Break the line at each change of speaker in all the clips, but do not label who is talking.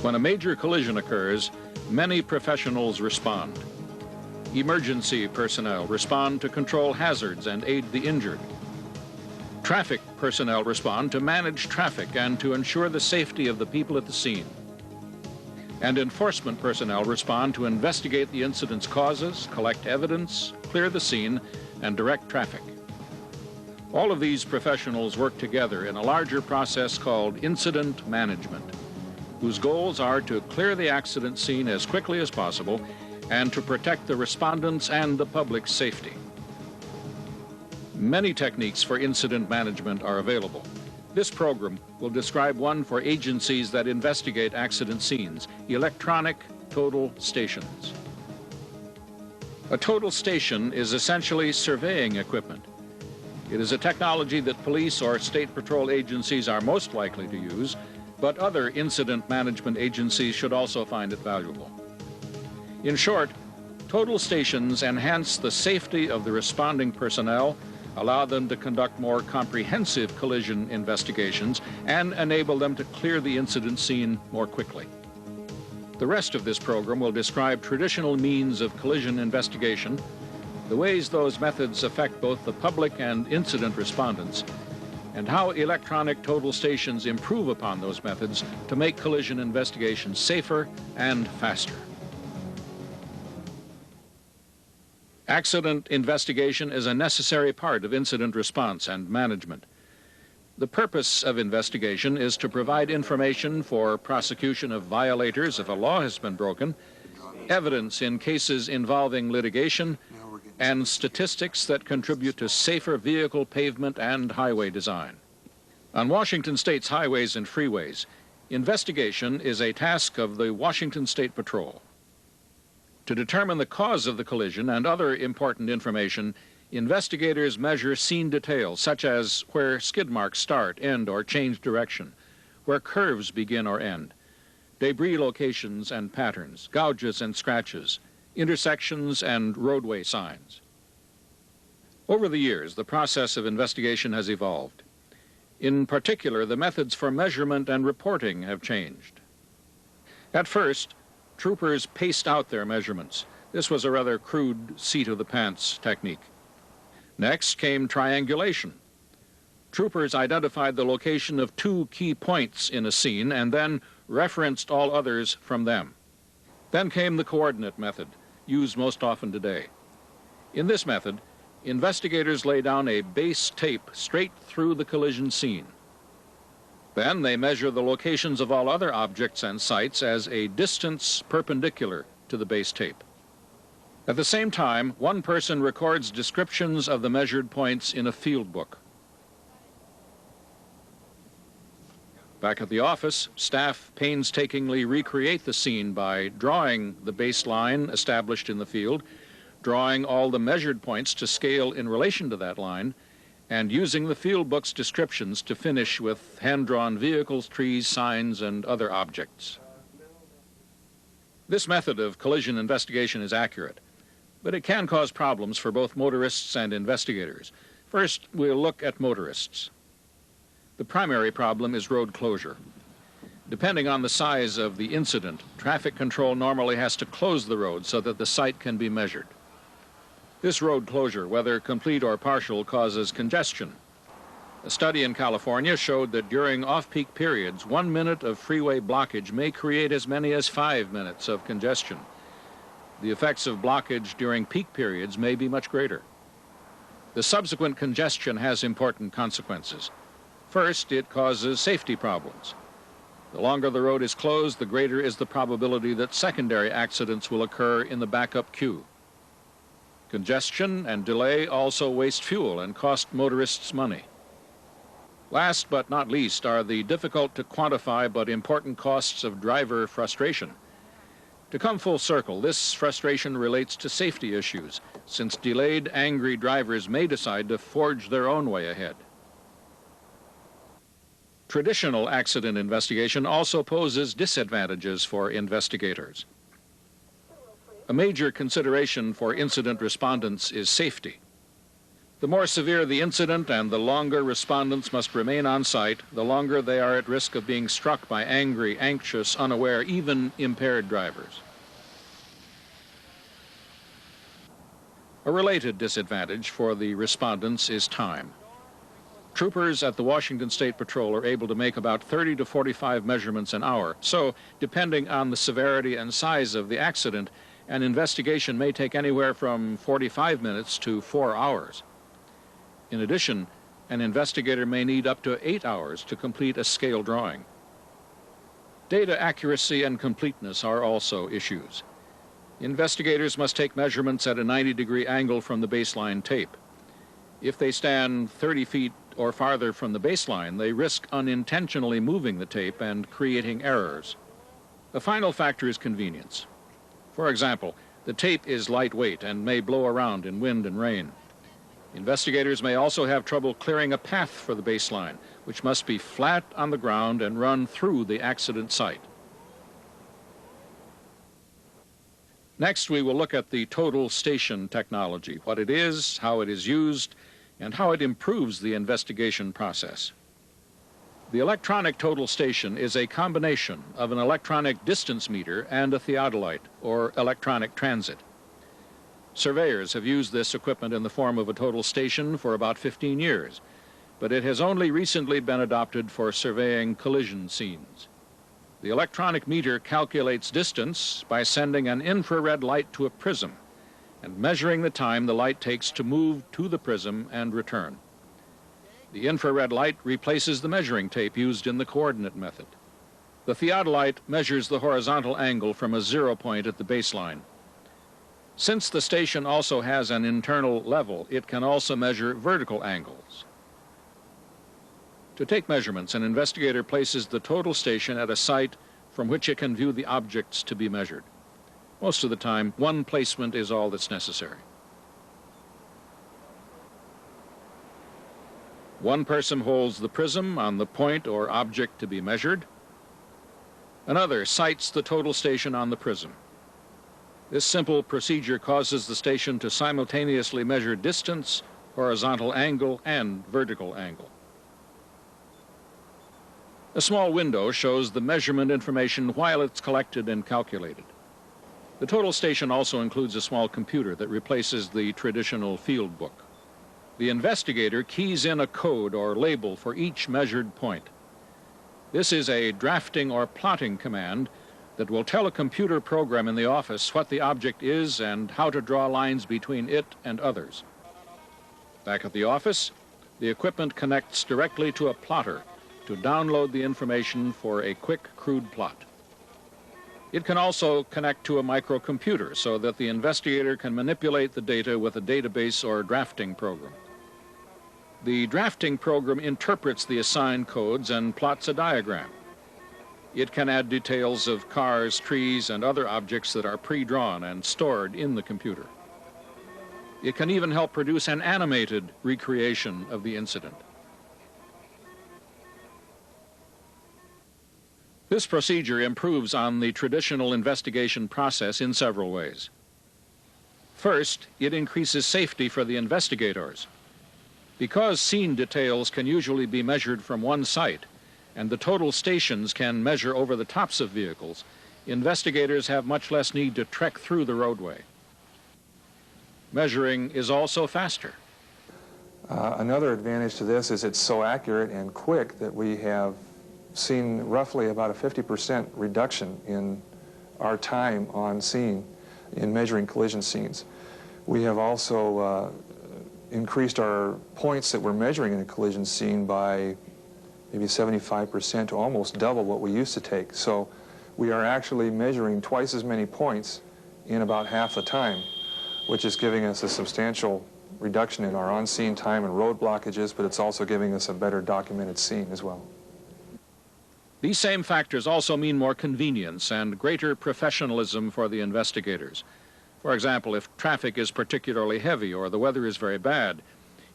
When a major collision occurs, many professionals respond. Emergency personnel respond to control hazards and aid the injured. Traffic personnel respond to manage traffic and to ensure the safety of the people at the scene. And enforcement personnel respond to investigate the incident's causes, collect evidence, clear the scene, and direct traffic. All of these professionals work together in a larger process called incident management, whose goals are to clear the accident scene as quickly as possible and to protect the respondents and the public's safety. Many techniques for incident management are available. This program will describe one for agencies that investigate accident scenes, electronic total stations. A total station is essentially surveying equipment. It is a technology that police or state patrol agencies are most likely to use, but other incident management agencies should also find it valuable. In short, total stations enhance the safety of the responding personnel, allow them to conduct more comprehensive collision investigations, and enable them to clear the incident scene more quickly. The rest of this program will describe traditional means of collision investigation, the ways those methods affect both the public and incident respondents, and how electronic total stations improve upon those methods to make collision investigations safer and faster. Accident investigation is a necessary part of incident response and management. The purpose of investigation is to provide information for prosecution of violators if a law has been broken, evidence in cases involving litigation, and statistics that contribute to safer vehicle pavement and highway design. On Washington State's highways and freeways, investigation is a task of the Washington State Patrol. To determine the cause of the collision and other important information, investigators measure scene details such as where skid marks start, end, or change direction, where curves begin or end, debris locations and patterns, gouges and scratches, intersections and roadway signs. Over the years, the process of investigation has evolved. In particular, the methods for measurement and reporting have changed. At first, troopers paced out their measurements. This was a rather crude seat-of-the-pants technique. Next came triangulation. Troopers identified the location of 2 key points in a scene and then referenced all others from them. Then came the coordinate method, used most often today. In this method, investigators lay down a base tape straight through the collision scene. Then they measure the locations of all other objects and sites as a distance perpendicular to the base tape. At the same time, one person records descriptions of the measured points in a field book. Back at the office, staff painstakingly recreate the scene by drawing the baseline established in the field, drawing all the measured points to scale in relation to that line, and using the field book's descriptions to finish with hand-drawn vehicles, trees, signs, and other objects. This method of collision investigation is accurate, but it can cause problems for both motorists and investigators. First, we'll look at motorists. The primary problem is road closure. Depending on the size of the incident, traffic control normally has to close the road so that the site can be measured. This road closure, whether complete or partial, causes congestion. A study in California showed that during off-peak periods, 1 minute of freeway blockage may create as many as 5 minutes of congestion. The effects of blockage during peak periods may be much greater. The subsequent congestion has important consequences. First, it causes safety problems. The longer the road is closed, the greater is the probability that secondary accidents will occur in the backup queue. Congestion and delay also waste fuel and cost motorists money. Last but not least are the difficult to quantify but important costs of driver frustration. To come full circle, this frustration relates to safety issues, since delayed, angry drivers may decide to forge their own way ahead. Traditional accident investigation also poses disadvantages for investigators. A major consideration for incident respondents is safety. The more severe the incident and the longer respondents must remain on site, the longer they are at risk of being struck by angry, anxious, unaware, even impaired drivers. A related disadvantage for the respondents is time. Troopers at the Washington State Patrol are able to make about 30 to 45 measurements an hour, so depending on the severity and size of the accident, an investigation may take anywhere from 45 minutes to 4 hours. In addition, an investigator may need up to 8 hours to complete a scale drawing. Data accuracy and completeness are also issues. Investigators must take measurements at a 90-degree angle from the baseline tape. If they stand 30 feet or farther from the baseline, they risk unintentionally moving the tape and creating errors. The final factor is convenience. For example, the tape is lightweight and may blow around in wind and rain. Investigators may also have trouble clearing a path for the baseline, which must be flat on the ground and run through the accident site. Next, we will look at the total station technology, what it is, how it is used, and how it improves the investigation process. The electronic total station is a combination of an electronic distance meter and a theodolite, or electronic transit. Surveyors have used this equipment in the form of a total station for about 15 years, but it has only recently been adopted for surveying collision scenes. The electronic meter calculates distance by sending an infrared light to a prism and measuring the time the light takes to move to the prism and return. The infrared light replaces the measuring tape used in the coordinate method. The theodolite measures the horizontal angle from a 0 point at the baseline. Since the station also has an internal level, it can also measure vertical angles. To take measurements, an investigator places the total station at a site from which it can view the objects to be measured. Most of the time, one placement is all that's necessary. One person holds the prism on the point or object to be measured. Another sights the total station on the prism. This simple procedure causes the station to simultaneously measure distance, horizontal angle, and vertical angle. A small window shows the measurement information while it's collected and calculated. The total station also includes a small computer that replaces the traditional field book. The investigator keys in a code or label for each measured point. This is a drafting or plotting command that will tell a computer program in the office what the object is and how to draw lines between it and others. Back at the office, the equipment connects directly to a plotter to download the information for a quick, crude plot. It can also connect to a microcomputer so that the investigator can manipulate the data with a database or drafting program. The drafting program interprets the assigned codes and plots a diagram. It can add details of cars, trees, and other objects that are pre-drawn and stored in the computer. It can even help produce an animated recreation of the incident. This procedure improves on the traditional investigation process in several ways. First, it increases safety for the investigators. Because scene details can usually be measured from one site, and the total stations can measure over the tops of vehicles, investigators have much less need to trek through the roadway. Measuring is also faster.
Another advantage to this is it's so accurate and quick that we have seen roughly about a 50% reduction in our time on scene in measuring collision scenes. We have also increased our points that we're measuring in a collision scene by maybe 75% to almost double what we used to take. So we are actually measuring twice as many points in about half the time, which is giving us a substantial reduction in our on-scene time and road blockages, but it's also giving us a better documented scene as well.
These same factors also mean more convenience and greater professionalism for the investigators. For example, if traffic is particularly heavy or the weather is very bad,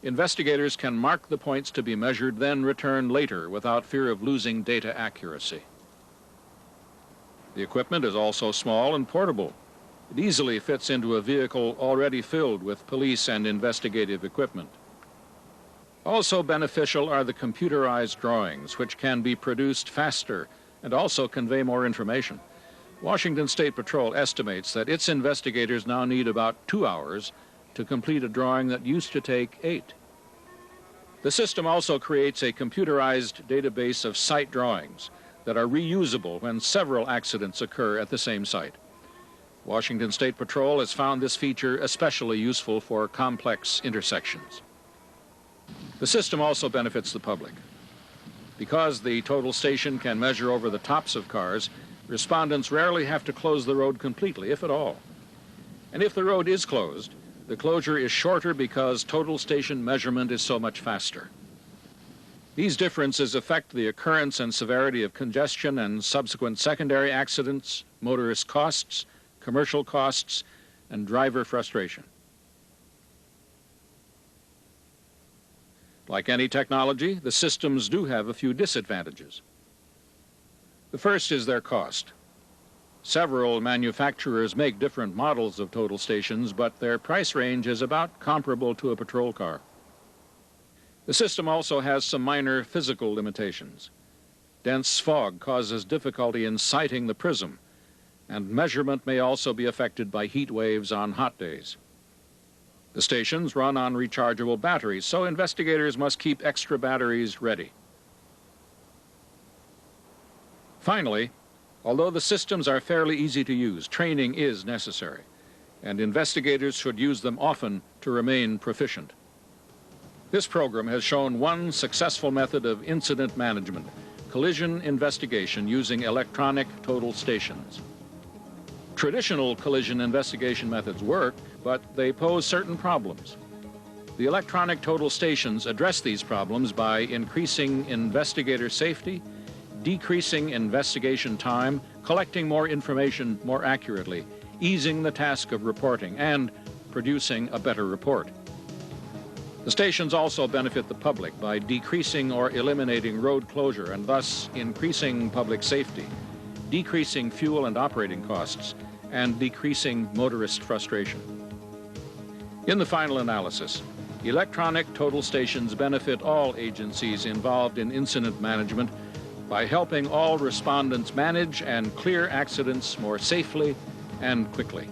investigators can mark the points to be measured, then return later without fear of losing data accuracy. The equipment is also small and portable. It easily fits into a vehicle already filled with police and investigative equipment. Also beneficial are the computerized drawings, which can be produced faster and also convey more information. Washington State Patrol estimates that its investigators now need about 2 hours to complete a drawing that used to take 8. The system also creates a computerized database of site drawings that are reusable when several accidents occur at the same site. Washington State Patrol has found this feature especially useful for complex intersections. The system also benefits the public. Because the total station can measure over the tops of cars, respondents rarely have to close the road completely, if at all. And if the road is closed, the closure is shorter because total station measurement is so much faster. These differences affect the occurrence and severity of congestion and subsequent secondary accidents, motorist costs, commercial costs, and driver frustration. Like any technology, the systems do have a few disadvantages. The first is their cost. Several manufacturers make different models of total stations, but their price range is about comparable to a patrol car. The system also has some minor physical limitations. Dense fog causes difficulty in sighting the prism, and measurement may also be affected by heat waves on hot days. The stations run on rechargeable batteries, so investigators must keep extra batteries ready. Finally, although the systems are fairly easy to use, training is necessary, and investigators should use them often to remain proficient. This program has shown one successful method of incident management, collision investigation using electronic total stations. Traditional collision investigation methods work, but they pose certain problems. The electronic total stations address these problems by increasing investigator safety, decreasing investigation time, collecting more information more accurately, easing the task of reporting, and producing a better report. The stations also benefit the public by decreasing or eliminating road closure and thus increasing public safety, decreasing fuel and operating costs, and decreasing motorist frustration. In the final analysis, electronic total stations benefit all agencies involved in incident management by helping all respondents manage and clear accidents more safely and quickly.